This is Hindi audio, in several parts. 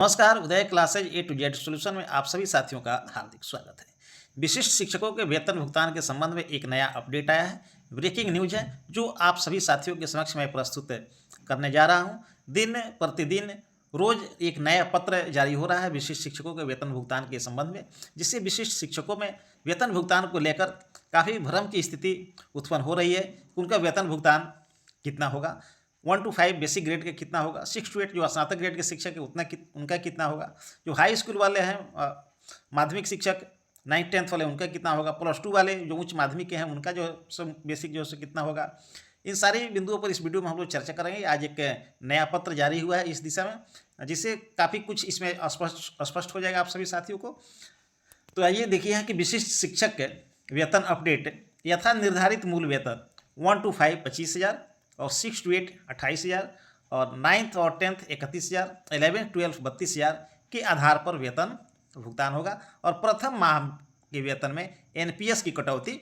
नमस्कार, Uday classes A to Z solution में आप सभी साथियों का हार्दिक स्वागत है। विशिष्ट शिक्षकों के वेतन भुगतान के संबंध में एक नया अपडेट आया है। ब्रेकिंग न्यूज है जो आप सभी साथियों के समक्ष मैं प्रस्तुत करने जा रहा हूं। दिन प्रतिदिन रोज एक नया पत्र जारी हो रहा है विशिष्ट शिक्षकों के वेतन भुगतान के संबंध में, जिससे विशिष्ट शिक्षकों में वेतन भुगतान को लेकर काफ़ी भ्रम की स्थिति उत्पन्न हो रही है। उनका वेतन भुगतान कितना होगा, 1 to 5 बेसिक ग्रेड के कितना होगा, 6 to 8 जो स्नातक ग्रेड के शिक्षक है उनका कितना होगा, जो हाई स्कूल वाले हैं माध्यमिक शिक्षक 9th-10th वाले उनका कितना होगा, +2 वाले जो उच्च माध्यमिक के हैं उनका जो बेसिक जो कितना होगा। इन सारी बिंदुओं पर इस वीडियो में हम लोग चर्चा करेंगे। आज एक नया पत्र जारी हुआ है इस दिशा में, जिससे काफ़ी कुछ इसमें स्पष्ट हो जाएगा आप सभी साथियों को। तो आइए देखिए कि विशिष्ट शिक्षक वेतन अपडेट यथा निर्धारित मूल वेतन 1 to 5 25,000 और 6 to 8 28,000 और 9th और 10th 31,000, 11-12 32,000 के आधार पर वेतन भुगतान होगा और प्रथम माह के वेतन में एनपीएस की कटौती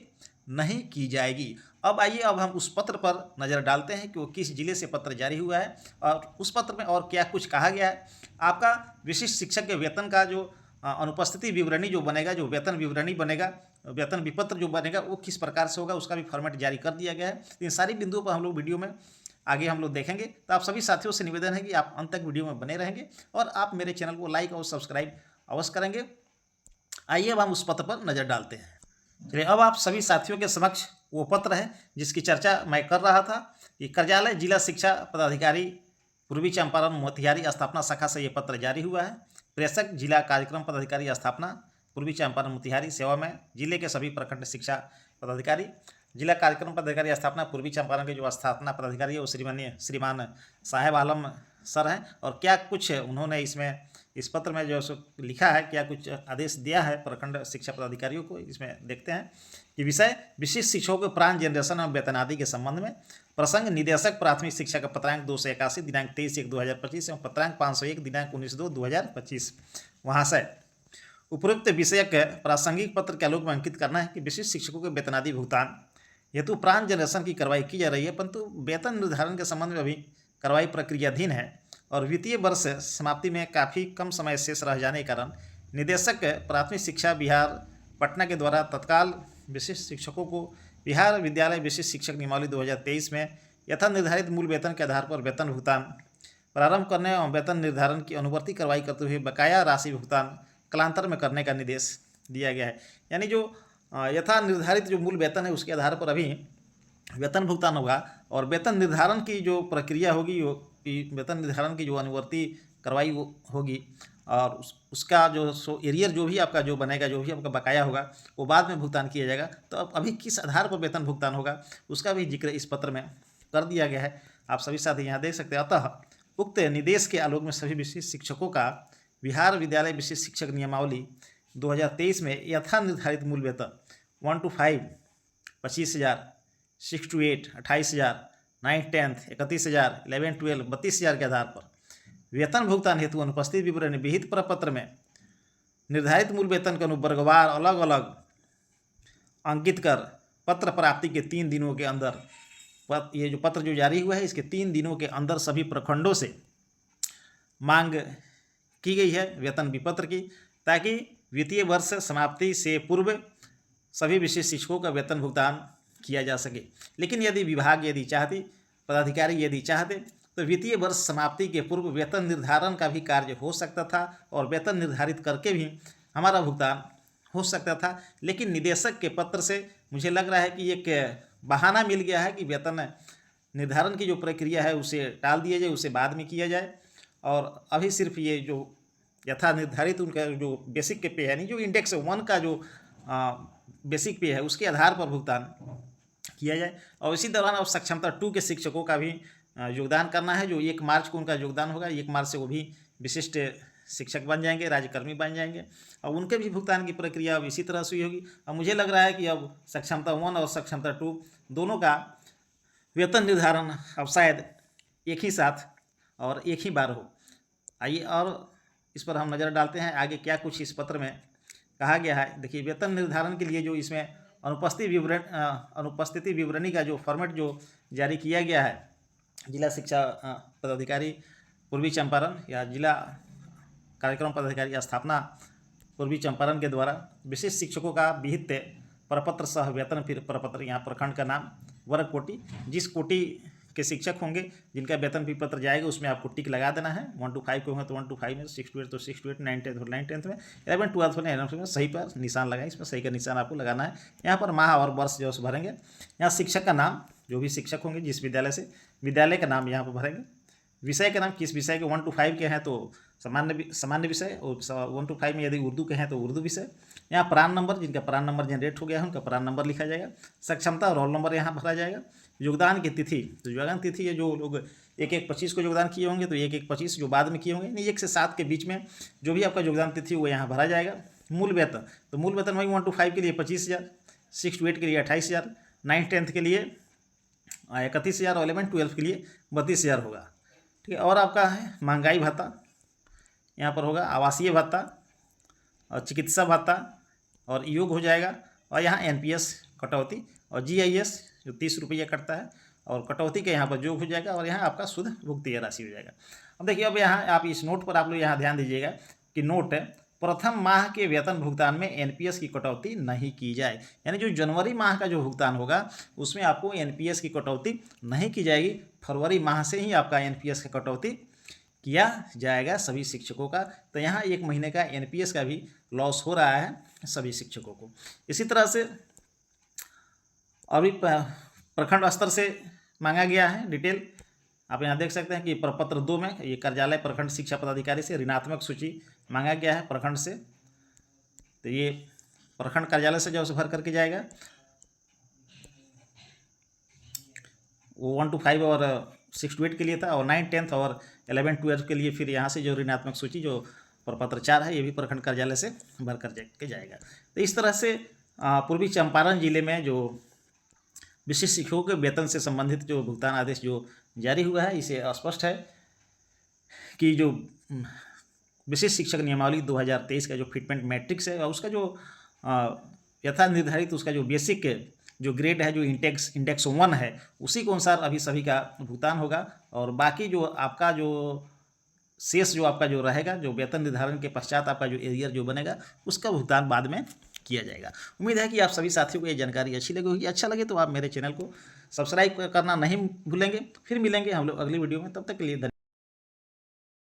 नहीं की जाएगी। अब आइए अब हम उस पत्र पर नज़र डालते हैं कि वो किस जिले से पत्र जारी हुआ है और उस पत्र में और क्या कुछ कहा गया है। आपका विशिष्ट शिक्षक के वेतन का जो अनुपस्थिति विवरणी जो बनेगा, जो वेतन विवरणी बनेगा, वेतन विपत्र जो बनेगा वो किस प्रकार से होगा उसका भी फॉर्मेट जारी कर दिया गया है। इन सारी बिंदुओं पर हम लोग वीडियो में आगे हम लोग देखेंगे। तो आप सभी साथियों से निवेदन है कि आप अंत तक वीडियो में बने रहेंगे और आप मेरे चैनल को लाइक और सब्सक्राइब अवश्य करेंगे। आइए अब हम उस पत्र पर नज़र डालते हैं। चलिए अब आप सभी साथियों के समक्ष वो पत्र है जिसकी चर्चा मैं कर रहा था। ये कार्यालय जिला शिक्षा पदाधिकारी पूर्वी चंपारण मोतिहारी स्थापना शाखा से ये पत्र जारी हुआ है। प्रेषक जिला कार्यक्रम पदाधिकारी स्थापना पूर्वी चंपारण मोतिहारी सेवा में जिले के सभी प्रखंड शिक्षा पदाधिकारी। जिला कार्यक्रम पदाधिकारी स्थापना पूर्वी चंपारण के जो स्थापना पदाधिकारी है वो श्रीमान साहेब आलम सर हैं। और क्या कुछ उन्होंने इसमें इस पत्र में जो लिखा है, क्या कुछ आदेश दिया है प्रखंड शिक्षा पदाधिकारियों को, इसमें देखते हैं कि विषय विशिष्ट शिक्षकों के प्राण जनरेशन और वेतन आदि के संबंध में प्रसंग निदेशक प्राथमिक शिक्षा का पत्रांक 281 दिनांक 23/1/2025 एवं पत्रांक 501 दिनांक 19/2/2025 वहाँ से उपरोक्त विषयक प्रासंगिक पत्र के आलोक में अंकित करना है कि विशिष्ट शिक्षकों के वेतन आदि भुगतान हेतु प्राण जनरेशन की कार्रवाई की जा रही है, परंतु वेतन निर्धारण के संबंध में अभी कार्रवाई प्रक्रियाधीन है और वित्तीय वर्ष समाप्ति में काफ़ी कम समय शेष रह जाने के कारण निदेशक प्राथमिक शिक्षा बिहार पटना के द्वारा तत्काल विशिष्ट शिक्षकों को बिहार विद्यालय विशिष्ट शिक्षक नियमावली 2023 में यथा निर्धारित मूल वेतन के आधार पर वेतन भुगतान प्रारंभ करने और वेतन निर्धारण की अनुवर्ती कार्रवाई करते हुए बकाया राशि भुगतान कालांतर में करने का निर्देश दिया गया है। यानी जो यथा निर्धारित जो मूल वेतन है उसके आधार पर अभी वेतन भुगतान होगा और वेतन निर्धारण की जो प्रक्रिया होगी, वेतन निर्धारण की जो अनुवर्ती कार्रवाई होगी और उसका जो एरियर जो भी आपका जो बनेगा, जो भी आपका बकाया होगा वो बाद में भुगतान किया जाएगा। तो अब अभी किस आधार पर वेतन भुगतान होगा उसका भी जिक्र इस पत्र में कर दिया गया है। आप सभी साथी यहाँ देख सकते हैं। अतः उक्त निर्देश के आलोक में सभी विशिष्ट शिक्षकों का बिहार विद्यालय विशिष्ट शिक्षक नियमावली 2023 में यथा निर्धारित मूल वेतन 1 to 5 25,000, 6 to 8 28,000, 9th-10th 31,000, 11-12 32,000 के आधार पर वेतन भुगतान हेतु अनुपस्थित विवरण विहित प्रपत्र में निर्धारित मूल वेतन के अनुवर्गवार अलग अलग अंकित कर पत्र प्राप्ति के 3 दिनों के अंदर, ये जो पत्र जो जारी हुआ है इसके 3 दिनों के अंदर सभी प्रखंडों से मांग की गई है वेतन विपत्र की, ताकि वित्तीय वर्ष समाप्ति से पूर्व सभी विशिष्ट शिक्षकों का वेतन भुगतान किया जा सके। लेकिन यदि विभाग यदि चाहती, पदाधिकारी यदि चाहते तो वित्तीय वर्ष समाप्ति के पूर्व वेतन निर्धारण का भी कार्य हो सकता था और वेतन निर्धारित करके भी हमारा भुगतान हो सकता था। लेकिन निदेशक के पत्र से मुझे लग रहा है कि एक बहाना मिल गया है कि वेतन निर्धारण की जो प्रक्रिया है उसे टाल दिया जाए, उसे बाद में किया जाए और अभी सिर्फ ये जो यथा निर्धारित उनका जो बेसिक के पे है, नहीं जो इंडेक्स 1 का जो बेसिक पे है उसके आधार पर भुगतान किया जाए। और इसी दौरान अब सक्षमता 2 के शिक्षकों का भी योगदान करना है, जो 1 मार्च को उनका योगदान होगा। 1 मार्च से वो भी विशिष्ट शिक्षक बन जाएंगे, राज्यकर्मी बन जाएंगे और उनके भी भुगतान की प्रक्रिया अब इसी तरह से हुई होगी। अब मुझे लग रहा है कि अब सक्षमता 1 और सक्षमता 2 दोनों का वेतन निर्धारण अब शायद एक ही साथ और एक ही बार हो। आइए और इस पर हम नज़र डालते हैं आगे क्या कुछ इस पत्र में कहा गया है। देखिए वेतन निर्धारण के लिए जो इसमें अनुपस्थिति विवरणी का जो फॉर्मेट जो जारी किया गया है जिला शिक्षा पदाधिकारी पूर्वी चंपारण या जिला कार्यक्रम पदाधिकारी स्थापना पूर्वी चंपारण के द्वारा विशिष्ट शिक्षकों का विहित प्रपत्र सह वेतन फिर प्रपत्र, यहाँ प्रखंड का नाम, वर्ग कोटि, जिस कोटि के शिक्षक होंगे जिनका वेतन भी पत्र जाएगा उसमें आपको टिक लगा देना है। 1 to 5 के होंगे तो 1 to 5 में, 6 to 8 तो 6 to 8, 9 10 9 10 में, 11 12 में 11 में सही पर निशान लगाएं। इसमें सही का निशान आपको लगाना है। यहाँ पर माह और वर्ष जो है भरेंगे। यहाँ शिक्षक का नाम, जो भी शिक्षक होंगे जिस विद्यालय से, विद्यालय का नाम यहाँ पर भरेंगे। विषय का नाम, किस विषय के 1 to 5 के हैं तो सामान्य विषय, और 1 to 5 में यदि उर्दू के हैं तो उर्दू विषय। यहाँ प्रान नंबर, जिनका प्रान नंबर जनरेट हो गया है उनका प्रान नंबर लिखा जाएगा। सक्षमता, रोल नंबर यहाँ भरा जाएगा। योगदान की तिथि, तो योगदान तिथि है जो लोग 1/1/25 को योगदान किए होंगे तो 1/1/25, जो बाद में किए होंगे नहीं 1 से 7 के बीच में जो भी आपका योगदान तिथि वो यहाँ भरा जाएगा। मूल वेतन, तो मूल वेतन वही 1 to 5 के लिए 25,000, 6 to 8 के लिए 28,000, 9 10 के लिए 31,000 और 11 12 के लिए 32,000 होगा। ठीक है। और आपका है महंगाई भत्ता, यहाँ पर होगा आवासीय भत्ता और चिकित्सा भत्ता और योग हो जाएगा। और यहाँ NPS कटौती और GIS जो 30 रुपये कटता है और कटौती के यहाँ पर योग हो जाएगा। और यहाँ आपका शुद्ध भुगतान राशि हो जाएगा। अब देखिए, अब यहाँ आप इस नोट पर आप लोग यहाँ ध्यान दीजिएगा कि नोट है, प्रथम माह के वेतन भुगतान में NPS की कटौती नहीं की जाए। यानी जो जनवरी माह का जो भुगतान होगा उसमें आपको NPS की कटौती नहीं की जाएगी। फरवरी माह से ही आपका NPS की कटौती किया जाएगा सभी शिक्षकों का। तो यहाँ 1 महीने का NPS का भी लॉस हो रहा है सभी शिक्षकों को। इसी तरह से अभी प्रखंड स्तर से मांगा गया है डिटेल। आप यहाँ देख सकते हैं कि प्रपत्र 2 में ये कार्यालय प्रखंड शिक्षा पदाधिकारी से ऋणात्मक सूची मांगा गया है प्रखंड से। तो ये प्रखंड कार्यालय से जो उसे भर करके जाएगा। वो 1 to 5 और 6 to 8 के लिए था, और 9 10 और 11 12 के लिए फिर यहाँ से जो ऋणात्मक सूची जो प्रपत्र 4 है ये भी प्रखंड कार्यालय से भर कर के जाएगा। तो इस तरह से पूर्वी चंपारण जिले में जो विशिष्ट शिक्षकों के वेतन से संबंधित जो भुगतान आदेश जो जारी हुआ है, इसे स्पष्ट है कि जो विशिष्ट शिक्षक नियमावली 2023 का जो फिटमेंट मैट्रिक्स है और उसका जो यथा निर्धारित उसका जो बेसिक जो ग्रेड है, जो इंडेक्स 1 है, उसी के अनुसार अभी सभी का भुगतान होगा। और बाकी जो आपका जो शेष जो आपका जो रहेगा, जो वेतन निर्धारण के पश्चात आपका जो एरियर जो बनेगा उसका भुगतान बाद में किया जाएगा। उम्मीद है कि आप सभी साथियों को ये जानकारी अच्छी लगी होगी। अच्छा लगे तो आप मेरे चैनल को सब्सक्राइब करना नहीं भूलेंगे। फिर मिलेंगे हम लोग अगली वीडियो में, तब तक के लिए धन्यवाद।